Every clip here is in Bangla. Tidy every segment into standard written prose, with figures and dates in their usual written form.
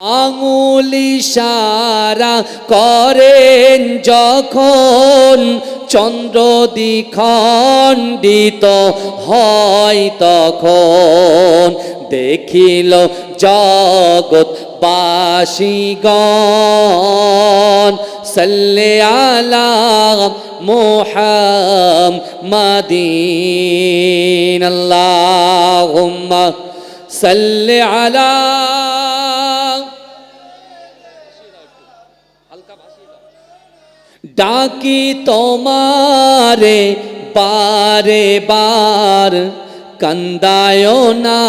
আঙুল ইশারা করেন যখন চন্দ্র দ্বিখণ্ডিত হয় তখন দেখিল জগৎবাসীগণ সাল্লি আলা মুহাম্মাদিন আল্লাহুম্মা সাল্লি আলা ডাকি তোমারে বারে বার কান্দায় না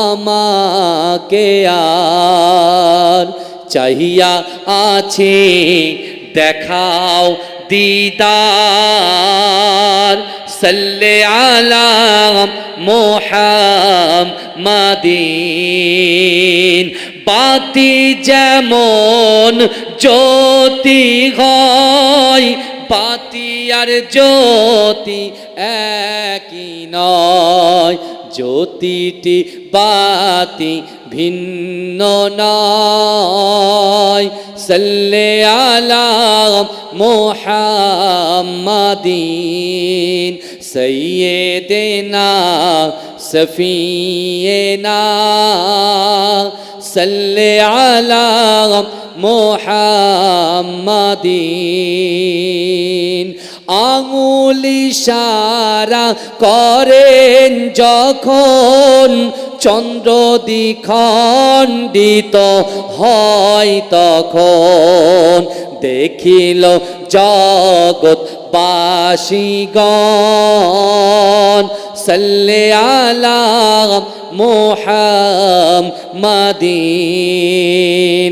আমাকে আর চাহিয়া আছে দেখাও দিদার সাল্লি আলা মুহাম্মাদিন বাতি যেমন জ্যোতি হয় বাতি আর জ্যোতি একই নয় জ্যোতিটি বাতি ভিন্ন নয় সাল্লি আলা মুহাম্মাদিন সাইয়্যিদিনা সফিয়েনা সাল্লি আলা মুহাম্মাদিন আঙুল ইশারা করেন যখন চন্দ্র দ্বিখণ্ডিত হয় তখন দেখিল জগৎবাসীগণ সাল্লি আলা মুহাম্মাদিন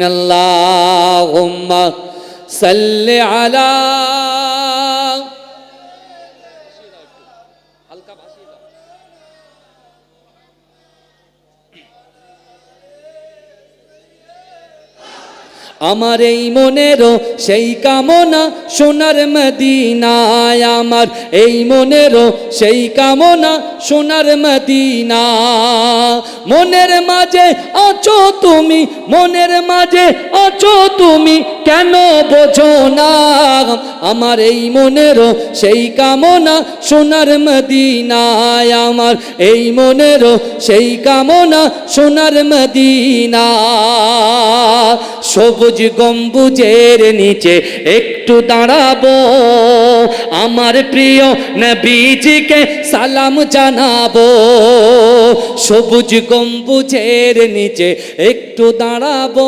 আল্লাহুম্মা সাল্লি আলা আমার এই মনেরও সেই কামনা সোনার মদিনায় আমার এই মনেরও সেই কামনা সোনার মদিনা মনের মাঝে আছো তুমি মনের মাঝে আছো তুমি কেন বোঝো না আমার এই মনেরও সেই কামনা সোনার মদিনায় আমার এই মনেরও সেই কামনা সোনার মদিনা সবুজ গম্বুজের নিচে একটু দাঁড়াবো আমার প্রিয় নবীজিকে সালাম জানাবো সবুজ গম্বুজের নিচে একটু দাঁড়াবো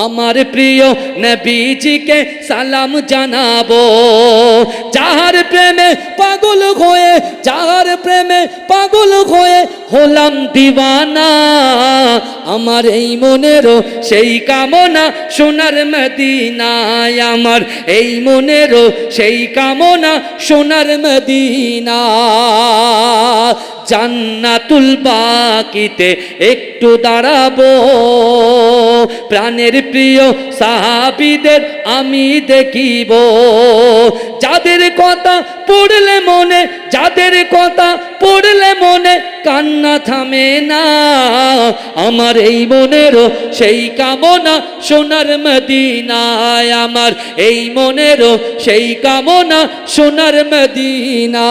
আমার প্রিয় নবীজিকে সালাম জানাবো যাহার প্রেমে পাগল হয়ে যাহার প্রেমে পাগল হয়ে হলাম দিওয়ানা আমার এই মনেরও সেই কামনা সোনার মদিনায় আমার এই মনেরও সেই কামনা সোনার মদিনা জান্নাতুল বাকিতে একটু দাঁড়াবো প্রাণের প্রিয় সাহাবীদের আমি দেখিব যাদের কথা পড়লে মনে যাদের কথা পড়লে মনে কান্না থামে না আমার এই মনেরও সেই কামনা সোনার মদিনায় আমার এই মনেরও সেই কামনা সোনার মদিনা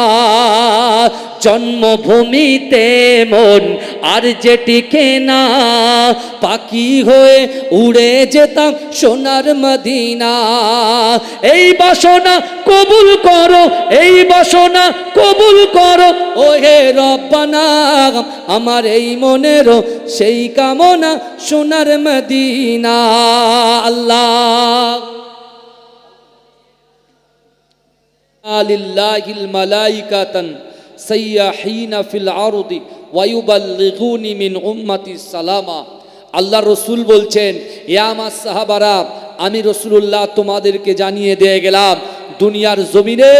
জন্মভূমিতে মন আর যে টিকে না পাখি হয়ে উড়ে যেতাম সোনার মদিনা এই বাসনা কবুল করো এই বাসনা কবুল করো ও হে রব্বানা আমার এই মনেরও সেই কামনা সোনার মদিনা আল্লাহ লিল্লাহিল মালাইকাতান সাইয়াহিনা ফিল আরদি ওয়া ইউবাল্লিগুনি মিন উম্মতি সালামা আল্লাহ রসুল বলছেন এ আমার সাহাবারা আমি রসুলুল্লাহ তোমাদেরকে জানিয়ে দিয়ে গেলাম দুনিয়ার জমিনে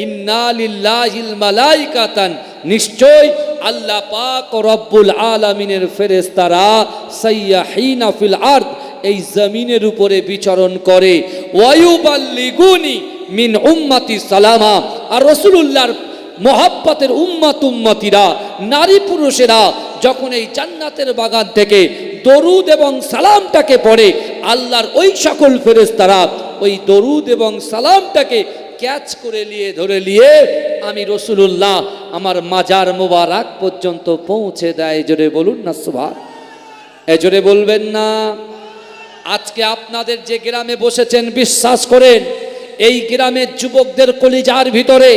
ইন্না লিল্লাহিল মালাইকাতান নিশ্চয় আল্লাহ পাক রব্বুল আলামিনের ফেরেশতারা সাইয়াহিনা ফিল আরদ এই জমিনের উপরে বিচরণ করে ওয়া ইউবাল্লিগুনি মিন উম্মতি সালামা আর রসুলুল্লাহর মোহাব্বতের উম্মতিরা নারী পুরুষেরা যখন এই জান্নাতের বাগান থেকে দরুদ এবং সালামটাকে পড়ে, আল্লাহর ওই সকল ফেরেশতারা ওই দরুদ এবং সালামটাকে ক্যাচ করে নিয়ে ধরে নিয়ে আমি রাসূলুল্লাহ আমার মাজার মোবারক পর্যন্ত পৌঁছে দেয়। জোরে বলুন না সুবহান। জোরে বলবেন না। আজকে আপনাদের যে গ্রামে বসেছেন, বিশ্বাস করেন এই গ্রামের যুবকদের কলিজার ভিতরে,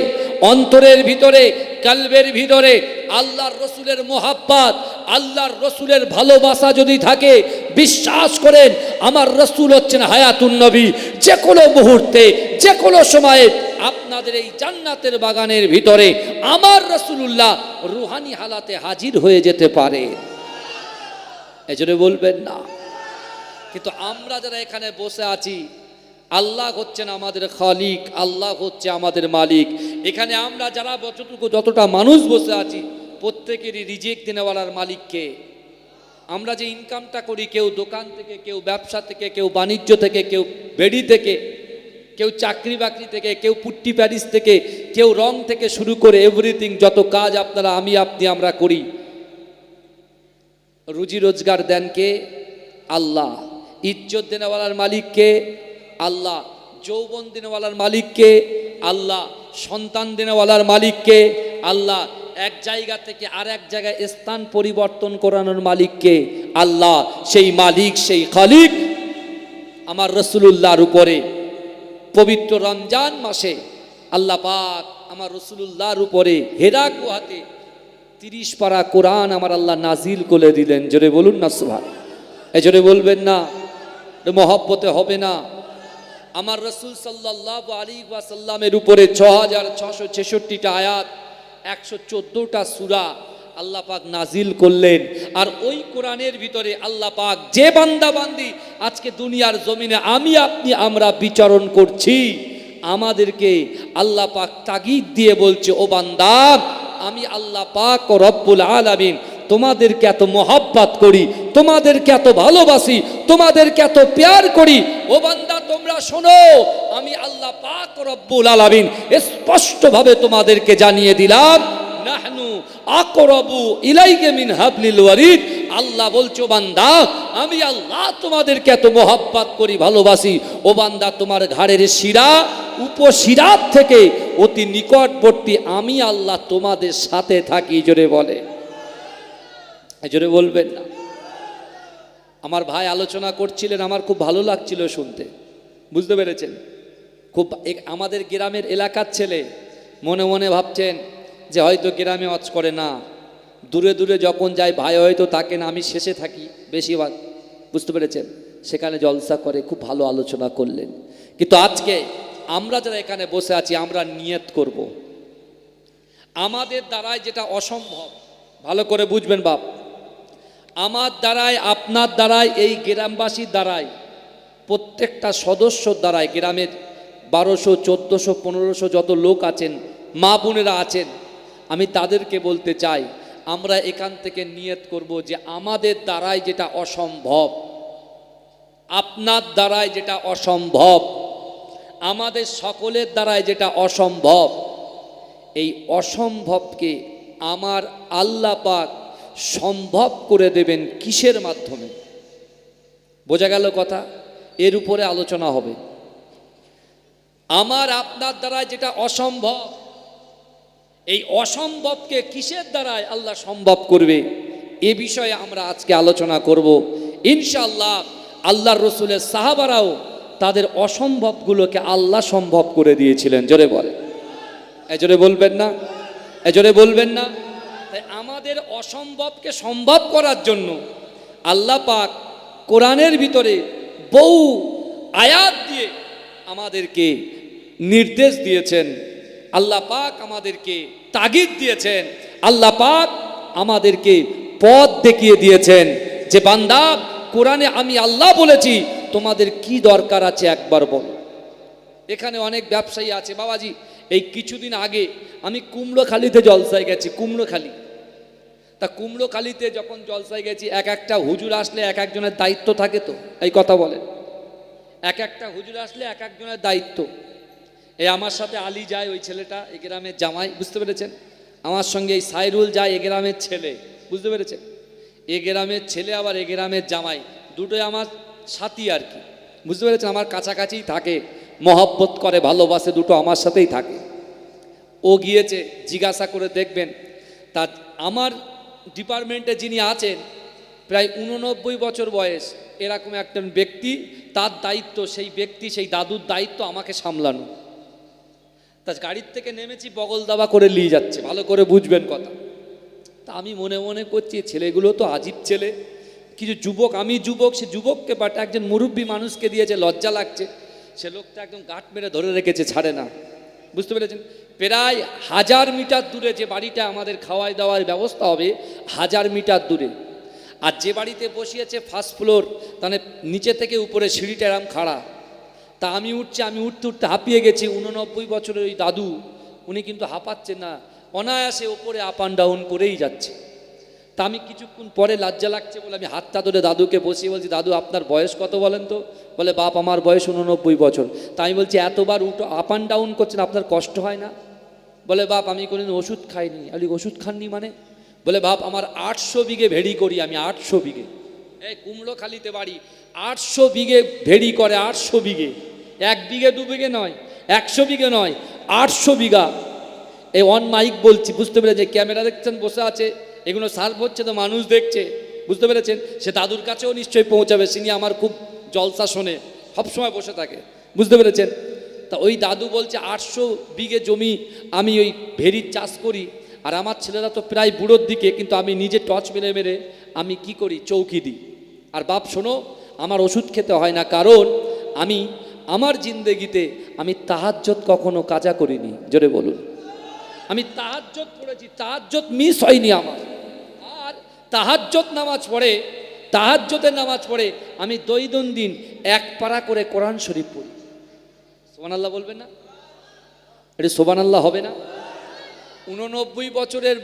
অন্তরের ভিতরে, কলবের ভিতরে আল্লাহর রসুলের মোহাব্বত, আল্লাহর রসুলের ভালোবাসা যদি থাকে, বিশ্বাস করেন আমার রসুল হচ্ছেন হায়াতুন নবী। যে কোনো মুহূর্তে, যে কোনো সময়ে আপনাদের এই জান্নাতের বাগানের ভিতরে আমার রসুলুল্লাহ রুহানি হালাতে হাজির হয়ে যেতে পারে। এজন্য বলবেন না। কিন্তু আমরা যারা এখানে বসে আছি, আল্লাহ হচ্ছেন আমাদের খালিক, আল্লাহ হচ্ছে আমাদের মালিক। এখানে আমরা যারা যতটা মানুষ বসে আছি, প্রত্যেকেরই রিজিক দিনেওয়ালার মালিককে। আমরা যে ইনকামটা করি, কেউ দোকান থেকে, কেউ ব্যবসা থেকে, কেউ বাণিজ্য থেকে, কেউ বেড়ি থেকে, কেউ চাকরি বাকরি থেকে, কেউ পুট্টি প্যারিস থেকে, কেউ রং থেকে শুরু করে এভরিথিং, যত কাজ আপনারা, আমি আপনি আমরা করি, রুজি রোজগার দেন কে? আল্লাহ। ইজ্জত দেনেওয়ালার মালিককে? আল্লাহ। যৌবন দেনেওয়ালার মালিককে? আল্লাহ। সন্তান দেনেওয়ালার মালিককে? আল্লাহ। এক জায়গা থেকে আর এক জায়গায় স্থান পরিবর্তন করানোর মালিককে? আল্লাহ। সেই মালিক, সেই খালিক আমার রাসূলুল্লাহর উপরে পবিত্র রমজান মাসে আল্লাহ পাক আমার রাসূলুল্লাহর উপরে হেরা গুহাতে 30 পারা কোরআন আমার আল্লাহ নাজিল করে দিলেন। জোরে বলুন না সুবহান। জোরে বলবেন না। মহব্বতে হবে না। আমার রাসূল সাল্লাল্লাহু আলাইহি ওয়াসাল্লামের উপরে 6666টা আয়াত, 114টা সূরা আল্লাহ পাক নাজিল করলেন। আর ওই কোরআনের ভিতরে আল্লাহ পাক যে বান্দা বান্দি আজকে দুনিয়ার জমিনে আমি আপনি আমরা বিচরণ করছি, আমাদেরকে আল্লাহ পাক তাগিদ দিয়ে বলছে, ও বান্দা, আমি আল্লাহ পাক ও রব্বুল আলামিন তোমাদেরকে এত মহব্বত করি, তোমাদেরকে এত ভালোবাসি, তোমাদেরকে এত প্যার করি। ও বান্দা তোমরা শোনো, আমি আল্লাহ পাক ও রব্বুল আলামিন স্পষ্টভাবে তোমাদেরকে জানিয়ে দিলাম, নাহনু আকরাবু ইলাইকা মিন হাবলিল ওয়ারিদ। আল্লাহ বলছো বান্দা, আমি আল্লাহ তোমাদেরকে এত মহব্বত করি, ভালোবাসি। ও বান্দা তোমার ঘাড়ের শিরা, উপশিরার থেকে অতি নিকটবর্তী আমি আল্লাহ তোমাদের সাথে থাকি। জোরে বলে, জোরে বলবেন না। আমার ভাই আলোচনা করছিলেন, আমার খুব ভালো লাগছিল শুনতে, বুঝতে পেরেছেন? খুব আমাদের গ্রামের এলাকার ছেলে, মনে মনে ভাবছেন যে হয়তো গ্রামে ওয়াজ করে না, দূরে দূরে যখন যায় ভাই হয়তো থাকেন, আমি শেষে থাকি বেশিরভাগ, বুঝতে পেরেছেন? সেখানে জলসা করে, খুব ভালো আলোচনা করলেন। কিন্তু আজকে আমরা যারা এখানে বসে আছি, আমরা নিয়ত করব, আমাদের দ্বারায় যেটা অসম্ভব, ভালো করে বুঝবেন বাপ, আমার দ্বারায়, আপনার দ্বারায়, এই গ্রামবাসীর দ্বারায়, প্রত্যেকটা সদস্যর দ্বারায়, গ্রামের 1200, 1400, 1500 যত লোক আছেন, মা বোনেরা আছেন, আমি তাদেরকে বলতে চাই, আমরা এখান থেকে নিয়ত করব যে আমাদের দ্বারায় যেটা অসম্ভব, আপনার দ্বারায় যেটা অসম্ভব, আমাদের সকলের দ্বারায় যেটা অসম্ভব, এই অসম্ভবকে আমার আল্লাহ পাক সম্ভব করে দেবেন। কিসের মাধ্যমে? বোঝা গেল কথা? এর উপরে আলোচনা হবে। আমার আপনার দ্বারা যেটা অসম্ভব, এই অসম্ভবকে কিসের দ্বারায় আল্লাহ সম্ভব করবে, এ বিষয়ে আমরা আজকে আলোচনা করব ইনশাআল্লাহ। আল্লাহর রাসূলের সাহাবারাও তাদের অসম্ভবগুলোকে আল্লাহ সম্ভব করে দিয়েছিলেন। জোরে বলে, জোরে বলবেন না? জোরে বলবেন না? তাই আমাদের অসম্ভবকে সম্ভব করার জন্য আল্লাহ পাক কোরআনের ভিতরে বহু আয়াত দিয়ে আমাদেরকে নির্দেশ দিয়েছেন, আল্লাহ পাক আমাদেরকে তাগিদ দিয়েছেন, আল্লাহ পাক আমাদেরকে পথ দেখিয়ে দিয়েছেন যে বান্দা, কোরআনে আমি আল্লাহ বলেছি, তোমাদের কি দরকার আছে একবার বলো। এখানে অনেক ব্যবসায়ী আছে বাবাজি, এই কিছুদিন আগে আমি কুমড়োখালিতে জলসায় গেছি, কুমড়োখালি। তা কুমড়োখালিতে যখন জলসায় গেছি, এক একটা হুজুর আসলে এক একজনের দায়িত্ব থাকে, তো এই কথা বলে, এক একটা হুজুর আসলে এক একজনের দায়িত্ব। এই আমার সাথে আলী যায়, ওই ছেলেটা এই গ্রামের জামাই, বুঝতে পেরেছেন? আমার সঙ্গে এই সাইরুল যায়, এই গ্রামের ছেলে, বুঝতে পেরেছেন? এ গ্রামের ছেলে আবার এ গ্রামের জামাই, দুটোই আমার সাথী আর কি, বুঝতে পেরেছেন? আমার কাছাকাছিই থাকে, মহব্বত করে, ভালোবাসে, দুটো আমার সাথেই থাকে। ও গিয়েছে, জিজ্ঞাসা করে দেখবেন। তা আমার ডিপার্টমেন্টে যিনি আছেন, প্রায় 89 বছর বয়স, এরকম একজন ব্যক্তি, তার দায়িত্ব, সেই ব্যক্তি, সেই দাদুর দায়িত্ব আমাকে সামলানো। তা গাড়ির থেকে নেমেছি, বগল দাবা করে নিয়ে যাচ্ছে, ভালো করে বুঝবেন কথা। তা আমি মনে মনে করছি ছেলেগুলো তো আজীব ছেলে, কিছু যুবক, আমি যুবক, সে যুবককে বাট একজন মুরব্বী মানুষকে দিয়েছে, লজ্জা লাগছে। সে লোকটা একদম গাঁট মেরে ধরে রেখেছে, ছাড়ে না, বুঝতে পেরেছেন? প্রায় 1000 মিটার দূরে যে বাড়িটা আমাদের খাওয়াই দাওয়ার ব্যবস্থা হবে, 1000 মিটার দূরে। আর যে বাড়িতে বসিয়েছে ফার্স্ট ফ্লোর, তাহলে নিচে থেকে উপরে সিঁড়িটা এরম খাড়া। তা আমি উঠছি, আমি উঠতে উঠতে হাঁপিয়ে গেছি। 89 বছরের ওই দাদু, উনি কিন্তু হাঁপাচ্ছেন না, অনায়াসে ওপরে আপ অ্যান্ড ডাউন করেই যাচ্ছে। তা আমি কিছুক্ষণ পরে, লজ্জা লাগছে বলে আমি হাতটা ধরে দাদুকে বসিয়ে বলছি, দাদু আপনার বয়স কত বলেন তো? বলে, বাপ আমার বয়স 89 বছর। তা আমি বলছি, এতবার উঠো আপ অ্যান্ড ডাউন করছেন, আপনার কষ্ট হয় না? বলে, বাপ আমি কোনোদিন ওষুধ খাইনি। আমি ওষুধ খাননি মানে? বলে, বাপ আমার 800 বিঘে ভেড়ি করি আমি, 800 বিঘে, এই কুমড়োখালিতে বাড়ি, 800 বিঘে ভেড়ি করে, 800 বিঘে, 1 বিঘে 2 বিঘে নয়, 100 বিঘে নয়, 800 বিঘা। এই অন মাইক বলছি, বুঝতে পেরেছে? ক্যামেরা দেখছেন, বসে আছে, এগুলো সার্ভ হচ্ছে তো মানুষ দেখছে, বুঝতে পেরেছেন? সে দাদুর কাছেও নিশ্চয়ই পৌঁছাবে, তিনি আমার খুব জলসা শোনে, সবসময় বসে থাকে, বুঝতে পেরেছেন? তা ওই দাদু বলছে 800 বিঘে জমি আমি ওই ভেড়ির চাষ করি, আর আমার ছেলেরা তো প্রায় বুড়োর দিকে, কিন্তু আমি নিজে টর্চ মেরে মেরে আমি কি করি, চৌকি দিই। আর বাপ শোনো, আমার ওষুধ খেতে হয় না, কারণ আমি আমার জিন্দেগিতে আমি তাহাজ্জুদ কখনো কাজা করিনি। জোরে বলুন। আমি তাহাজ্জুদ পড়েছি, তাহাজ্জুদ মিস হয়নি আমার। আর তাহাজ্জুদ নামাজ পড়ে, তাহাজ্জুদের নামাজ পড়ে আমি দৈনন্দিন 1 পারা করে কোরআন শরীফ পড়ি। সুবহানাল্লাহ বলবেন না? এটা সুবহানাল্লাহ হবে না? 89 বছরের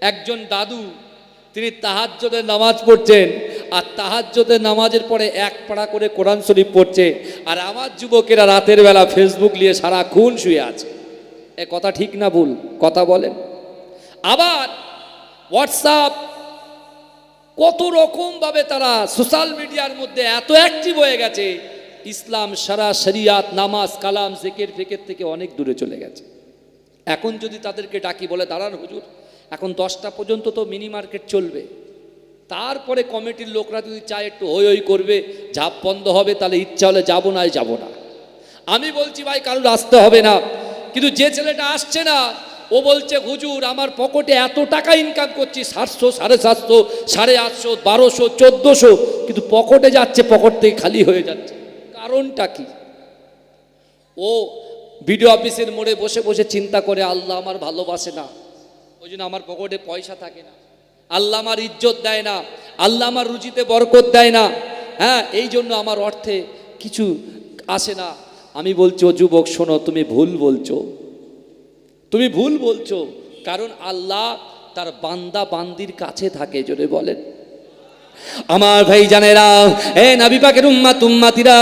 একজন দাদু, তিনি তাহাজ্জুদের নামাজ পড়ছেন, আর তাহাজ্জুদের নামাজের পরে 1 পারা করে কোরআন শরীফ পড়ছে, আর আমার যুবকেরা রাতের বেলা ফেসবুক নিয়ে সারাক্ষণ শুয়ে আছে। এ কথা ঠিক না ভুল? কথা বলেন। আবার হোয়াটসঅ্যাপ, কত রকমভাবে তারা সোশ্যাল মিডিয়ার মধ্যে এত অ্যাক্টিভ হয়ে গেছে, ইসলাম সারা শরিয়াত, নামাজ, কালাম, জিকির ফিকির থেকে অনেক দূরে চলে গেছে। এখন যদি তাদেরকে ডাকি, বলে দাঁড়ান হুজুর, এখন 10টা পর্যন্ত তো মিনি মার্কেট চলবে, তারপরে কমিটির লোকরা যদি চায় একটু হই হই করবে, ঝাপ বন্ধ হবে, তাহলে ইচ্ছা হলে যাবো, না যাব না। আমি বলছি ভাই কারোর আসতে হবে না, কিন্তু যে ছেলেটা আসছে না, ও বলছে হুজুর আমার পকেটে এত টাকা ইনকাম করছি, 700, 750, 850, 1200, 1400, কিন্তু পকেটে যাচ্ছে, পকেট থেকে খালি হয়ে যাচ্ছে। কারণটা কি? ও বিডিও অফিসের মোড়ে বসে বসে চিন্তা করে, আল্লাহ আমার ভালোবাসে না, ওই জন্য আমার পকেটে পয়সা থাকে না, আল্লাহ আমার ইজ্জত দেয় না, আল্লাহ আমার রুজিতে বরকত দেয় না, হ্যাঁ এই জন্য আমার অর্থে কিছু আসে না। আমি বলছি, ও যুবক শোনো, তুমি ভুল বলছো, তুমি ভুল বলছো, কারণ আল্লাহ তার বান্দা বান্দির কাছে থাকে। জোরে বলেন। আমার ভাই জানেরা, এ নবী পাকের উম্মত উম্মতিরা,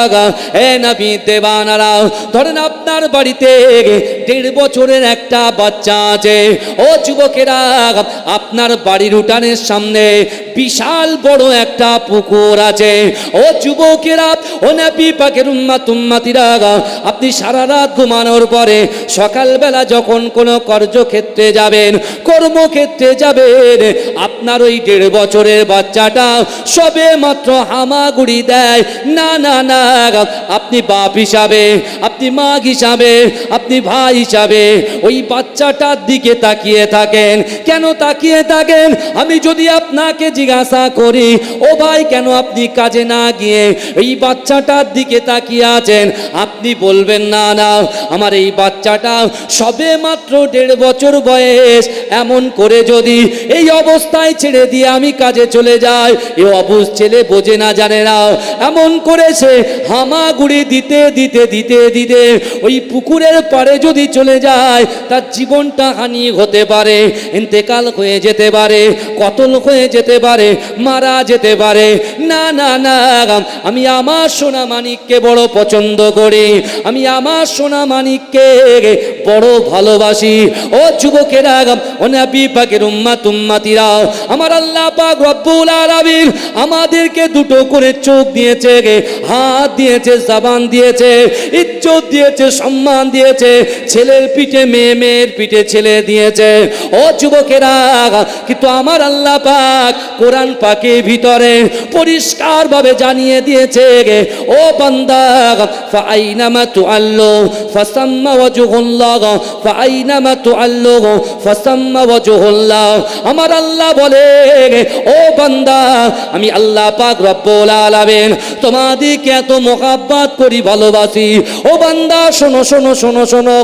এ নবী দেওয়ানারা, ধরেন আপনার বাড়িতে 1.5 বছরের একটা বাচ্চা আছে। ও যুবকেরা, আপনার বাড়ির উঠানের সামনে বিশাল বড় একটা পুকুর আছে। ও যুবকেরা, ও নবী পাকের উম্মত উম্মতিরা, আপনি সারা রাত ঘুমানোর পরে সকালবেলা যখন কোনো কার্যক্ষেত্রে যাবেন, কর্মক্ষেত্রে যাবেন, আপনার ওই 1.5 বছরের বাচ্চাটা সবে মাত্র হামাগুড়ি দেয়। না না না, আপনি বাপ হিসাবে, আপনি মা হিসাবে, আপনি ভাই হিসাবে ওই বাচ্চাটার দিকে তাকিয়ে থাকেন। কেন তাকিয়ে থাকেন? আমি যদি আপনাকে জিজ্ঞাসা করি, ও ভাই কেন আপনি কাজে না গিয়ে এই বাচ্চাটার দিকে তাকিয়ে আছেন, আপনি বলবেন না না, আমার এই বাচ্চাটা সবে মাত্র 1.5 বছর বয়স, এমন করে যদি এই অবস্থায় ছেড়ে দিয়ে আমি কাজে চলে যাই, এ অবুঝ ছেলে বোঝে না, জানে না, এমন করেছে হামাগুড়ি দিতে দিতে দিতে দিতে ওই পুকুরের পাড়ে যদি চলে যায়, তার জীবনটা হানি হতে পারে, ইন্তেকাল হয়ে যেতে পারে, কতল হয়ে যেতে পারে। পারে, মারা যেতে পারে। না না না, আমি আমার সোনা মানিককে বড় পছন্দ করি, আমি আমার সোনা মানিককে বড় ভালোবাসি। ও যুবকেরা, ও নবী পাকের উম্মতিরা, আমার আল্লাহ পাক রব্বুল আলামিন আমাদেরকে দুটো করে চোখ দিয়েছে, হাত দিয়েছে, জবান দিয়েছে, ইজ্জত দিয়েছে, সম্মান দিয়েছে। ছেলের পিঠে মেয়ে, মেয়ের পিঠে ছেলে দিয়েছে। ও যুবকেরা, কিন্তু আমার আল্লাহ পাক কোরআন পাকের ভিতরে পরিষ্কার ভাবে জানিয়ে দিয়েছে, ও বান্দা, ফাআইনামা তুআল্লু ফাসাম্মা ওয়াজহুল্লাহ, ফাআইনামা তুআল্লু ফাসাম্মা ওয়াজহুল্লাহ। আমার আল্লাহ বলে, ও বান্দা, আমি আল্লাহ পাক রব্বুল আলামিন তোমাদেরকে এত মোহাব্বত করি, ভালোবাসি। ও বান্দা, শোনো শোনো শোনো শোনো,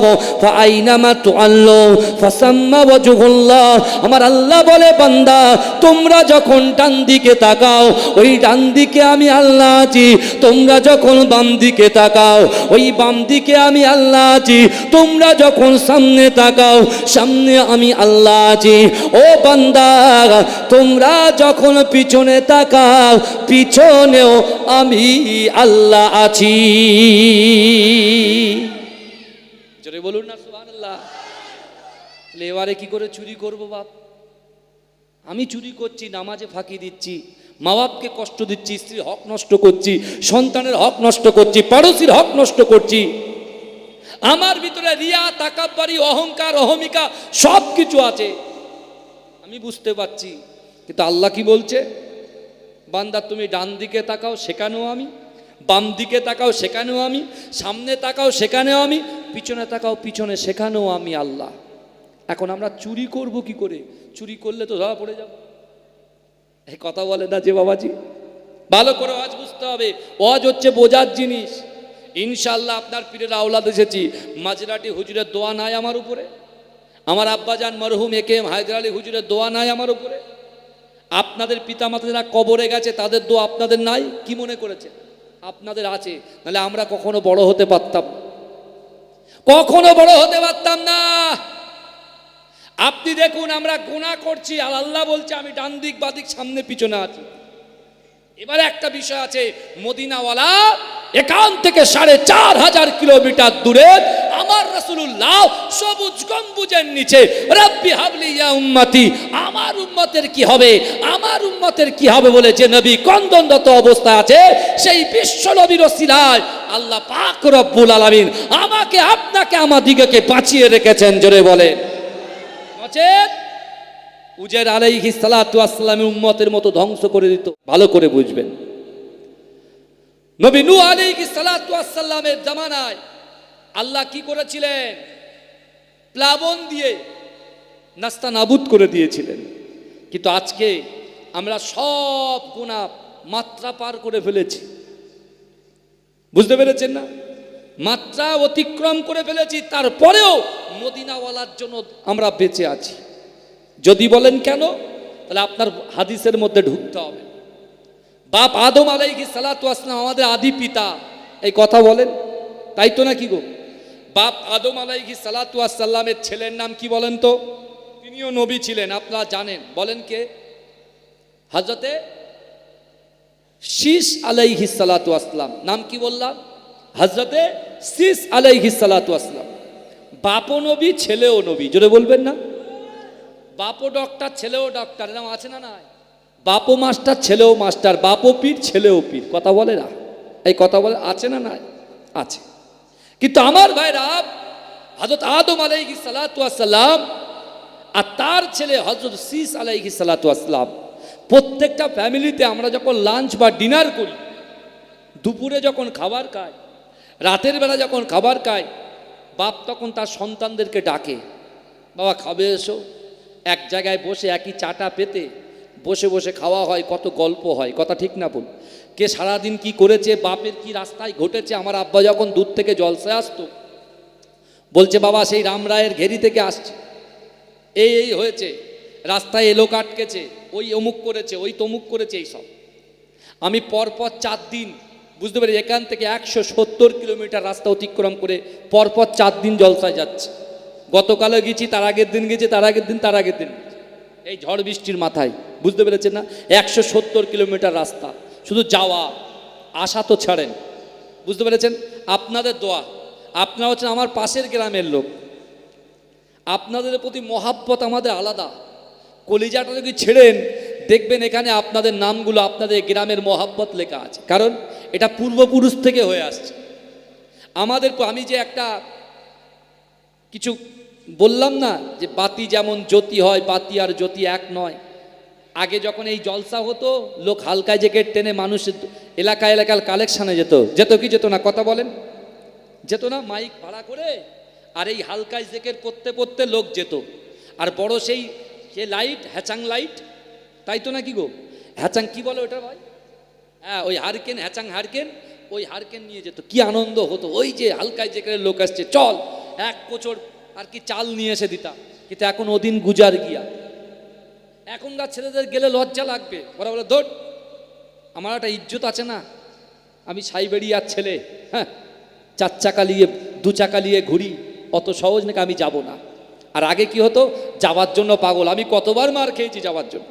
ফাআইনামা তুআল্লু ফাসাম্মা ওয়াজহুল্লাহ। আমার আল্লাহ বলে, বান্দা, তোমরা যখন ডান দিকে তাকাও, ওই ডান দিকে আমি আল্লাহ আছি। তোমরা যখন বাম দিকে তাকাও, ওই বাম দিকে আমি আল্লাহ আছি। তোমরা যখন সামনে তাকাও, সামনে আমি আল্লাহ আছি। ও বান্দা, তোমরা যখন পিছনে তাকাও, পিছনেও আমি আল্লাহ আছি। জোরে বলুন না সুবহানাল্লাহ। এবারে কি করে চুরি করব বাপ? আমি চুরি করছি, নামাজে ফাঁকি দিচ্ছি, মা বাপকে কষ্ট দিচ্ছি, স্ত্রীর হক নষ্ট করছি, সন্তানের হক নষ্ট করছি, পড়োশির হক নষ্ট করছি। আমার ভিতরে রিয়া, তাকাব্বুরি, অহংকার, অহমিকা সব কিছু আছে, আমি বুঝতে পারছি। কিন্তু আল্লাহ কি বলছে? বান্দা, তুমি ডান দিকে তাকাও, সেখানেও আমি, বাম দিকে তাকাও, সেখানেও আমি, সামনে তাকাও, সেখানেও আমি, পিছনে তাকাও, পিছনে, সেখানেও আমি আল্লাহ। এখন আমরা চুরি করব কি করে? চুরি করলে তো ধরা পড়ে যাব। এই কথা বলে না যে বাবাজি, ভালো করে ওয়াজ বুঝতে হবে। ওয়াজ হচ্ছে বোঝার জিনিস। ইনশাআল্লাহ আপনার পীরের আওলাদ এসেছি। মাঝরাটি হুজুরের দোয়া নাই আমার উপরে, আমার আব্বাজান মরহুম একেএম হায়দার আলী হুজুরের দোয়া নাই আমার উপরে, আপনাদের পিতামাতা যারা কবরে গেছে তাদের দোয়া আপনাদের নাই? কি মনে করেছে? আপনাদের আছে। নাহলে আমরা কখনো বড় হতে পারতাম, কখনো বড় হতে পারতাম না। আপনি দেখুন, আমরা গুনাহ করছি আর আল্লাহ বলছে আমি ডান দিক বাদিক সামনে পিছনে আছি। এবারে একটা বিষয় আছে, মদিনাওয়ালা এখান থেকে ৪৫০০ কিলোমিটার দূরে আমার রাসূলুল্লাহ সবুজ গম্বুজের নিচে, রাব্বি হাবলি ইয়া উম্মতি, আমার উম্মতের কি হবে, আমার উম্মতের কি হবে বলে যে নবী ক্রন্দনরত অবস্থা আছে, সেই বিশ্ব নবীর ওসিলায় আল্লাহ পাক রব্বুল আলামিন আমাকে, আপনাকে, আমাদিগকে বাঁচিয়ে রেখেছেন। জোরে বলে নচেত উজের আলাইহিস সালাতু ওয়াস সালামের উম্মতের মতো ধ্বংস করে দিত। ভালো করে বুঝবেন, নবী নূহ আলাইহিস সালাতু ওয়াস সালামের জামানায় আল্লাহ কি করেছিলেন? প্লাবন দিয়ে নাস্তানাবুদ করে দিয়েছিলেন। কিন্তু আজকে আমরা সব গুনাহ মাত্রা পার করে ফেলেছি। বুঝতে পেরেছেন না? মাত্রা অতিক্রম করে ফেলেছি, তারপরেও মদিনাওয়ালার জন্য আমরা বেঁচে আছি। যদি বলেন কেন, তাহলে আপনার হাদিসের মধ্যে ঢুকতে হবে। বাপ আদম আলাইহিস সালাতু ওয়াস সালাম আমাদের আদি পিতা, এই কথা বলেন, তাই তো নাকি গো? বাপ আদম আলাইহিস সালাতু ওয়াস সালামের ছেলের নাম কি বলেন তো? তিনিও নবী ছিলেন, আপনারা জানেন, বলেন কে? হযরতে শীস আলাইহিস সালাতু ওয়াস সালাম। নাম কি বললাম? হযরতে শীস আলাইহিস সালাতু ওয়াস সালাম। বাপও নবী, ছেলেও নবী। জোরে বলবেন না? বাপও ডক্টর, ছেলেও ডক্টর, এরকম আছে না নাই? বাপও মাস্টার, ছেলেও মাস্টার, বাপও পীর, ছেলেও পীর। কথা বলে না? এই কথা বলে আছে না নাই? আছে। কিন্তু আমার ভাইরা, হযরত আদম আলাইহিস সালাতু ওয়াস সালাম আর তার ছেলে হযরত শীস আলাইহিস সালাতু ওয়াস সালাম, প্রত্যেকটা ফ্যামিলিতে আমরা যখন লাঞ্চ বা ডিনার করি, দুপুরে যখন খাবার খাই, রাতের বেলা যখন খাবার খাই, বাপ তখন তার সন্তানদেরকে ডাকে, বাবা খাবে এসো। এক জায়গায় বসে একই চাটা পেতে বসে বসে খাওয়া হয়, কত গল্প হয়। কথা ঠিক না বল? কে সারাদিন কি করেছে, বাপের কি রাস্তায় ঘটেছে। আমার আব্বা যখন দূর থেকে জলসায় আসতো, বলছে বাবা সেই রামরায়ের ঘেরি থেকে আসছে, এই হয়েছে, রাস্তায় এলো আটকেছে, ওই অমুক করেছে, ওই তমুক করেছে, এই সব। আমি পরপর 4 দিন, বুঝতে পারি, এখান থেকে 170 কিলোমিটার রাস্তা অতিক্রম করে পরপর 4 দিন জলসায় যাচ্ছে। গতকালও গেছি, তার আগের দিন গেছি, তার আগের দিন, তার আগের দিন, এই ঝড় বৃষ্টির মাথায়। বুঝতে পেরেছেন না? 170 কিলোমিটার রাস্তা, শুধু যাওয়া আসা তো ছাড়েন। বুঝতে পেরেছেন? আপনাদের দোয়া, আপনারা হচ্ছেন আমার পাশের গ্রামের লোক, আপনাদের প্রতি মহাব্বত আমাদের আলাদা। কলিজাটা যদি ছেড়েন দেখবেন এখানে আপনাদের নামগুলো আপনাদের গ্রামের মহাব্বত লেখা আছে, কারণ এটা পূর্বপুরুষ থেকে হয়ে আসছে আমাদের। আমি যে একটা কিছু বললাম না যে বাতি যেমন জ্যোতি হয়, বাতি আর জ্যোতি এক নয়। আগে যখন এই জলসা হতো, লোক হালকায় জ্যাকেট টেনে মানুষ এলাকায় কালেকশানে যেত কি যেত না? কথা বলেন, যেত না? মাইক ভাড়া করে আর এই হালকায় জ্যাকেট পরতে পরতে লোক যেত। আর বড় সেই যে লাইট, হ্যাচাং লাইট, তাই তো নাকি গো? হ্যাচাং কি বলে ওটা ভাই? হ্যাঁ, ওই হারকেন, হ্যাচাং হারকেন, ওই হারকেন নিয়ে যেত। কি আনন্দ হতো! ওই যে হালকায় জ্যাকেটের লোক আসছে, চল এক কোচর আর কি চাল নিয়ে এসে দিতাম। কিন্তু এখন ওদিন গুজার গিয়া। এখনকার ছেলেদের গেলে লজ্জা লাগবে, ওরা বলে ধর, আমার একটা ইজ্জত আছে না, আমি সাইবেরিয়ার ছেলে, হ্যাঁ, 4 চাকা নিয়ে 2 চাকা নিয়ে ঘুরি, অত সহজ নাকি, আমি যাব না। আর আগে কি হতো? যাওয়ার জন্য পাগল। আমি কতবার মার খেয়েছি যাওয়ার জন্য।